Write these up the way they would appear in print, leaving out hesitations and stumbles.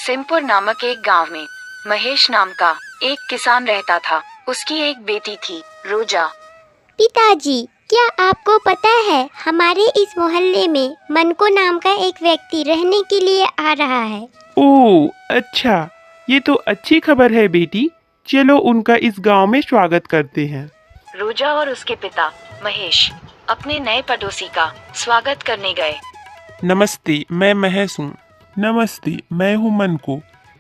सिमपुर नामक एक गांव में महेश नाम का एक किसान रहता था। उसकी एक बेटी थी, रोजा। पिताजी, क्या आपको पता है हमारे इस मोहल्ले में मनको नाम का एक व्यक्ति रहने के लिए आ रहा है। ओह अच्छा, ये तो अच्छी खबर है बेटी। चलो उनका इस गांव में स्वागत करते हैं। रोजा और उसके पिता महेश अपने नए पड़ोसी का स्वागत करने गए। नमस्ते, मैं महेश हूँ। नमस्ते, मैं हूँ मनको।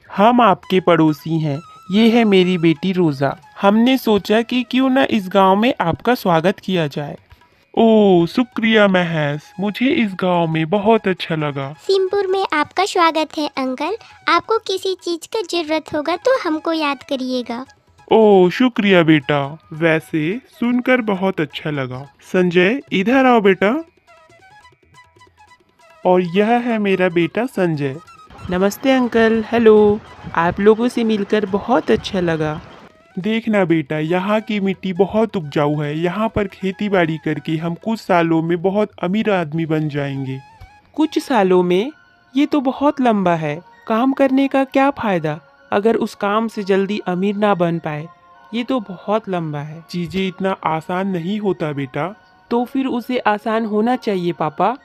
हम आपके पड़ोसी हैं। ये है मेरी बेटी रोजा। हमने सोचा कि क्यों न इस गांव में आपका स्वागत किया जाए। ओह शुक्रिया महेश, मुझे इस गांव में बहुत अच्छा लगा। सिमपुर में आपका स्वागत है अंकल। आपको किसी चीज का जरूरत होगा तो हमको याद करिएगा। ओह शुक्रिया बेटा, वैसे सुनकर बहुत अच्छा लगा। संजय इधर आओ बेटा। और यह है मेरा बेटा संजय। नमस्ते अंकल। हेलो, आप लोगों से मिलकर बहुत अच्छा लगा। देखना बेटा, यहाँ की मिट्टी बहुत उपजाऊ है। यहाँ पर खेती बाड़ी करके हम कुछ सालों में बहुत अमीर आदमी बन जाएंगे। कुछ सालों में? ये तो बहुत लंबा है। काम करने का क्या फायदा अगर उस काम से जल्दी अमीर ना बन पाए? ये तो बहुत लंबा है। चीजें इतना आसान नहीं होता बेटा। तो फिर उसे आसान होना चाहिए पापा।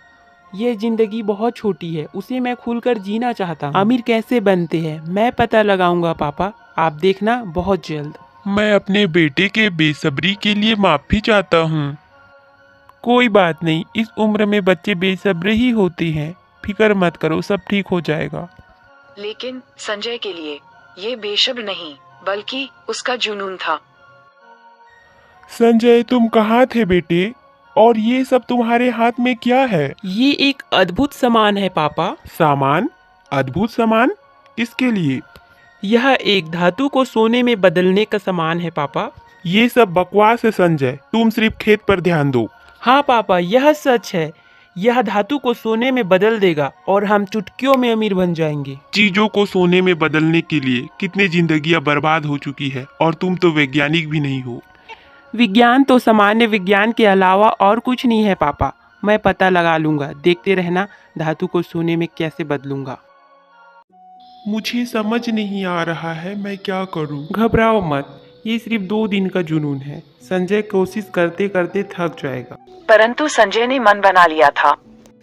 ये जिंदगी बहुत छोटी है, उसे मैं खुलकर जीना चाहता हूँ। अमीर कैसे बनते हैं मैं पता लगाऊंगा पापा, आप देखना बहुत जल्द। मैं अपने बेटे के बेसब्री के लिए माफी चाहता हूँ। कोई बात नहीं, इस उम्र में बच्चे बेसब्र ही होते हैं। फिक्र मत करो, सब ठीक हो जाएगा। लेकिन संजय के लिए ये बेशब्द नहीं बल्कि उसका जुनून था। संजय, तुम कहाँ थे बेटे? और ये सब तुम्हारे हाथ में क्या है? ये एक अद्भुत सामान है पापा। सामान? अद्भुत सामान? किसके लिए? यह एक धातु को सोने में बदलने का सामान है पापा। ये सब बकवास है संजय, तुम सिर्फ खेत पर ध्यान दो। हाँ पापा, यह सच है। यह धातु को सोने में बदल देगा और हम चुटकियों में अमीर बन जाएंगे। चीजों को सोने में बदलने के लिए कितनी जिंदगियां बर्बाद हो चुकी है, और तुम तो वैज्ञानिक भी नहीं हो। विज्ञान तो सामान्य विज्ञान के अलावा और कुछ नहीं है पापा। मैं पता लगा लूंगा, देखते रहना धातु को सोने में कैसे बदलूंगा। मुझे समझ नहीं आ रहा है मैं क्या करूं। घबराओ मत, ये सिर्फ 2 दिन का जुनून है। संजय कोशिश करते करते थक जाएगा। परंतु संजय ने मन बना लिया था।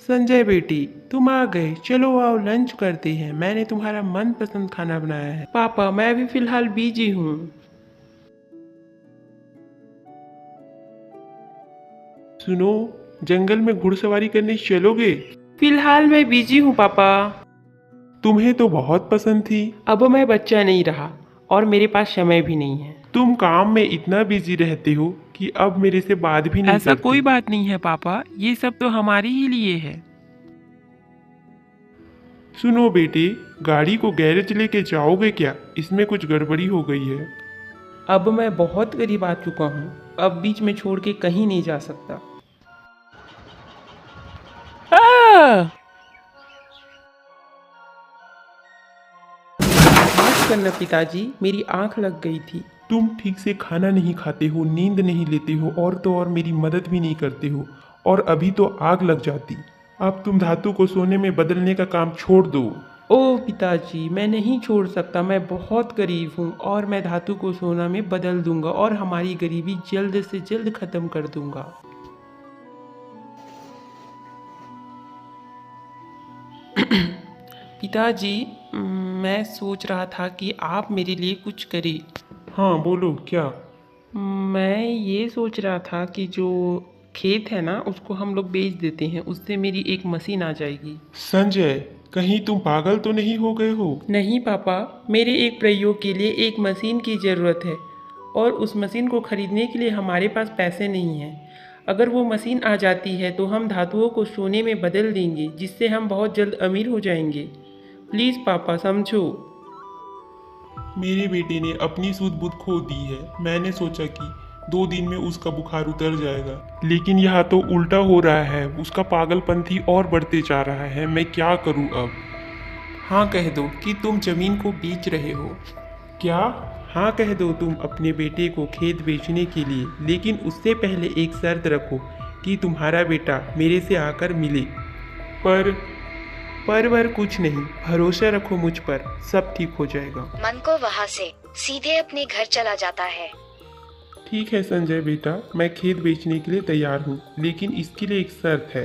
संजय बेटी, तुम आ गए। चलो आओ लंच करते हैं। मैंने तुम्हारा मनपसंद खाना बनाया है। पापा, मैं अभी फिलहाल बिजी हूँ। सुनो, जंगल में घुड़सवारी करने चलोगे? फिलहाल मैं बिजी हूँ पापा। तुम्हें तो बहुत पसंद थी। अब मैं बच्चा नहीं रहा और मेरे पास समय भी नहीं है। तुम काम में इतना बिजी रहते हो कि अब मेरे से बात भी नहीं करते। ऐसा कोई बात नहीं है पापा, ये सब तो हमारे ही लिए है। सुनो बेटे, गाड़ी को गैरेज लेके जाओगे क्या? इसमें कुछ गड़बड़ी हो गई है। अब मैं बहुत करीब आ चुका हूँ, अब बीच में छोड़ के कहीं नहीं जा सकता। माफ करना पिताजी, मेरी आंख लग गई थी। तुम ठीक से खाना नहीं खाते हो, नींद नहीं लेते हो, और तो और मेरी मदद भी नहीं करते हो, और अभी तो आग लग जाती। अब तुम धातु को सोने में बदलने का काम छोड़ दो। ओह पिताजी, मैं नहीं छोड़ सकता। मैं बहुत गरीब हूँ और मैं धातु को सोना में बदल दूंगा और हमारी गरीबी जल्द से जल्द खत्म कर दूंगा। पिताजी, मैं सोच रहा था कि आप मेरे लिए कुछ करें। हाँ बोलो, क्या? मैं ये सोच रहा था कि जो खेत है ना, उसको हम लोग बेच देते हैं, उससे मेरी एक मशीन आ जाएगी। संजय, कहीं तुम पागल तो नहीं हो गए हो? नहीं पापा, मेरे एक प्रयोग के लिए एक मशीन की ज़रूरत है और उस मशीन को खरीदने के लिए हमारे पास पैसे नहीं हैं। अगर वो मशीन आ जाती है तो हम धातुओं को सोने में बदल देंगे, जिससे हम बहुत जल्द अमीर हो जाएंगे। प्लीज़ पापा समझो। मेरे बेटे ने अपनी सूझ बूझ खो दी है। मैंने सोचा कि 2 दिन में उसका बुखार उतर जाएगा, लेकिन यहाँ तो उल्टा हो रहा है। उसका पागलपंथी और बढ़ते जा रहा है। मैं क्या करूँ अब? हाँ कह दो कि तुम जमीन को बेच रहे हो। क्या? हाँ कह दो तुम अपने बेटे को खेत बेचने के लिए, लेकिन उससे पहले एक शर्त रखो कि तुम्हारा बेटा मेरे से आकर मिले। पर पर कुछ नहीं, भरोसा रखो मुझ पर, सब ठीक हो जाएगा। मन को वहाँ से सीधे अपने घर चला जाता है। ठीक है संजय बेटा, मैं खेत बेचने के लिए तैयार हूँ, लेकिन इसके लिए एक शर्त है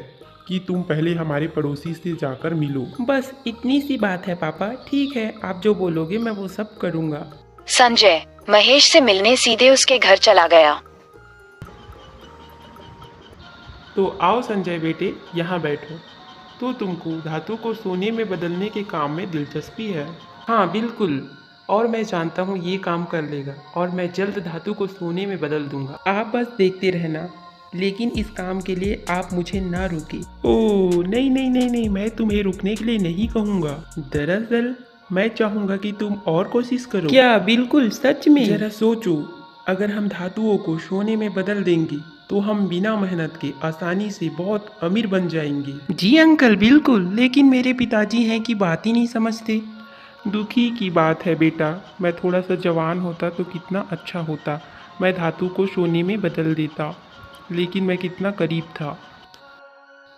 कि तुम पहले हमारे पड़ोसी से जाकर मिलो। बस इतनी सी बात है पापा। ठीक है, आप जो बोलोगे मैं वो सब करूँगा। संजय महेश से मिलने सीधे उसके घर चला गया। तो आओ संजय बेटे, यहाँ बैठो। तो तुमको धातु को सोने में बदलने के काम में दिलचस्पी है? हाँ बिल्कुल, और मैं जानता हूँ ये काम कर लेगा और मैं जल्द धातु को सोने में बदल दूंगा। आप बस देखते रहना, लेकिन इस काम के लिए आप मुझे ना रोके। ओह नहीं नहीं नहीं नहीं, मैं तुम्हें रुकने के लिए नहीं कहूँगा। दरअसल मैं चाहूँगा कि तुम और कोशिश करो। क्या बिल्कुल सच में? जरा सोचो, अगर हम धातुओं को सोने में बदल देंगे तो हम बिना मेहनत के आसानी से बहुत अमीर बन जाएंगे। जी अंकल बिल्कुल, लेकिन मेरे पिताजी हैं कि बात ही नहीं समझते। दुखी की बात है बेटा, मैं थोड़ा सा जवान होता तो कितना अच्छा होता, मैं धातु को सोने में बदल देता, लेकिन मैं कितना करीब था।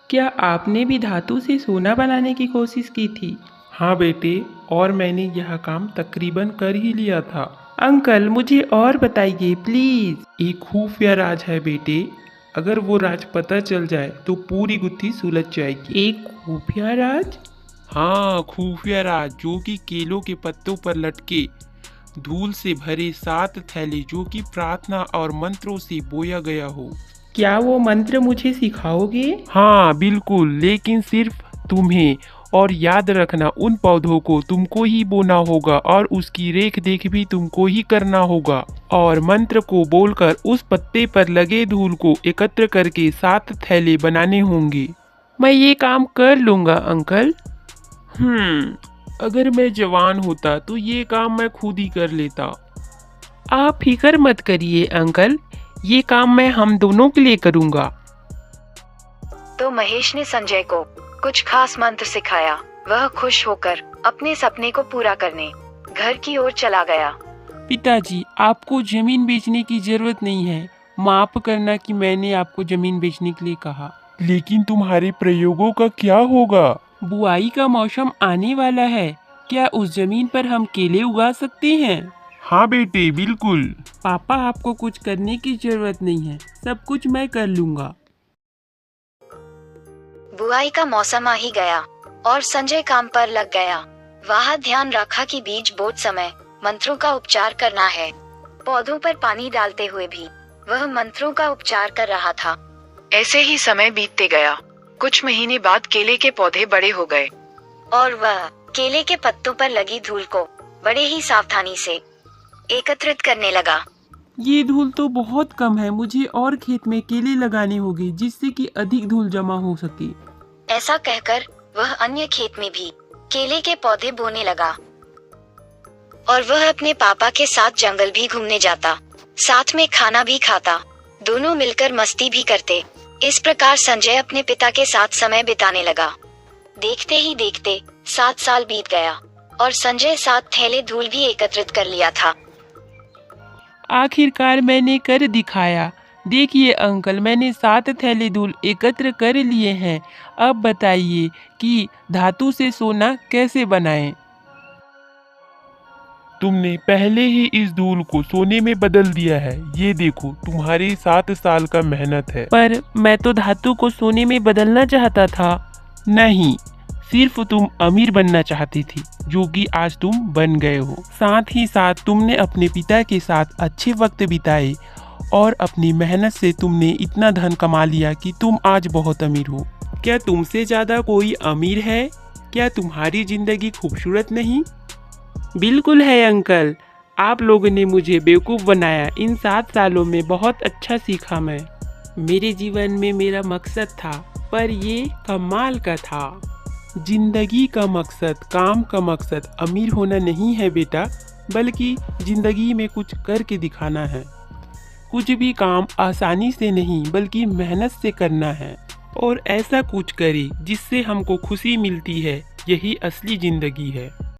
क्या आपने भी धातु से सोना बनाने की कोशिश की थी? हाँ बेटे, और मैंने यह काम तकरीबन कर ही लिया था। अंकल मुझे और बताइए प्लीज। एक खुफिया राज है बेटे, अगर वो राज पता चल जाए तो पूरी गुत्थी सुलझ जाएगी। एक खुफिया राज? हाँ, खुफिया राज, जो कि केलों के पत्तों पर लटके धूल से भरे 7 थैले जो कि प्रार्थना और मंत्रों से बोया गया हो। क्या वो मंत्र मुझे सिखाओगे? हाँ बिल्कुल, लेकिन सिर्फ तुम्हें, और याद रखना उन पौधों को तुमको ही बोना होगा और उसकी रेख देख भी तुमको ही करना होगा, और मंत्र को बोलकर उस पत्ते पर लगे धूल को एकत्र करके 7 थैले बनाने होंगे। मैं ये काम कर लूँगा अंकल। अगर मैं जवान होता तो ये काम मैं खुद ही कर लेता। आप फिक्र मत करिए अंकल, ये काम मैं हम दोनों के लिए करूँगा। तो महेश ने संजय को कुछ खास मंत्र सिखाया। वह खुश होकर अपने सपने को पूरा करने घर की ओर चला गया। पिताजी, आपको जमीन बेचने की जरूरत नहीं है। माफ करना कि मैंने आपको जमीन बेचने के लिए कहा। लेकिन तुम्हारे प्रयोगों का क्या होगा? बुआई का मौसम आने वाला है, क्या उस जमीन पर हम केले उगा सकते हैं? हाँ बेटे बिल्कुल। पापा, आपको कुछ करने की जरूरत नहीं है, सब कुछ मैं कर लूँगा। बुआई का मौसम आ ही गया और संजय काम पर लग गया। वह ध्यान रखा कि बीज बोत समय मंत्रों का उपचार करना है। पौधों पर पानी डालते हुए भी वह मंत्रों का उपचार कर रहा था। ऐसे ही समय बीतते गया। कुछ महीने बाद केले के पौधे बड़े हो गए और वह केले के पत्तों पर लगी धूल को बड़े ही सावधानी से एकत्रित करने लगा। ये धूल तो बहुत कम है, मुझे और खेत में केले लगाने होंगे जिससे कि अधिक धूल जमा हो सके। ऐसा कहकर वह अन्य खेत में भी केले के पौधे बोने लगा और वह अपने पापा के साथ जंगल भी घूमने जाता, साथ में खाना भी खाता, दोनों मिलकर मस्ती भी करते। इस प्रकार संजय अपने पिता के साथ समय बिताने लगा। देखते ही देखते 7 साल बीत गया और संजय 7 थैले धूल भी एकत्रित कर लिया था। आखिरकार मैंने कर दिखाया। देखिए अंकल, मैंने 7 थैले धूल एकत्र कर लिए हैं। अब बताइए कि धातु से सोना कैसे बनाएं? तुमने पहले ही इस धूल को सोने में बदल दिया है। ये देखो, तुम्हारी 7 साल का मेहनत है। पर मैं तो धातु को सोने में बदलना चाहता था। नहीं, सिर्फ तुम अमीर बनना चाहती थी, जो कि आज तुम बन गए हो। साथ ही साथ तुमने अपने पिता के साथ अच्छे वक्त बिताए और अपनी मेहनत से तुमने इतना धन कमा लिया कि तुम आज बहुत अमीर हो। क्या तुमसे ज़्यादा कोई अमीर है? क्या तुम्हारी जिंदगी खूबसूरत नहीं? बिल्कुल है अंकल, आप लोगों ने मुझे बेवकूफ़ बनाया। इन 7 सालों में बहुत अच्छा सीखा मैं। मेरे जीवन में मेरा मकसद था, पर ये कमाल का था। जिंदगी का मकसद, काम का मकसद अमीर होना नहीं है बेटा, बल्कि जिंदगी में कुछ करके दिखाना है। कुछ भी काम आसानी से नहीं बल्कि मेहनत से करना है, और ऐसा कुछ करें जिससे हमको खुशी मिलती है। यही असली जिंदगी है।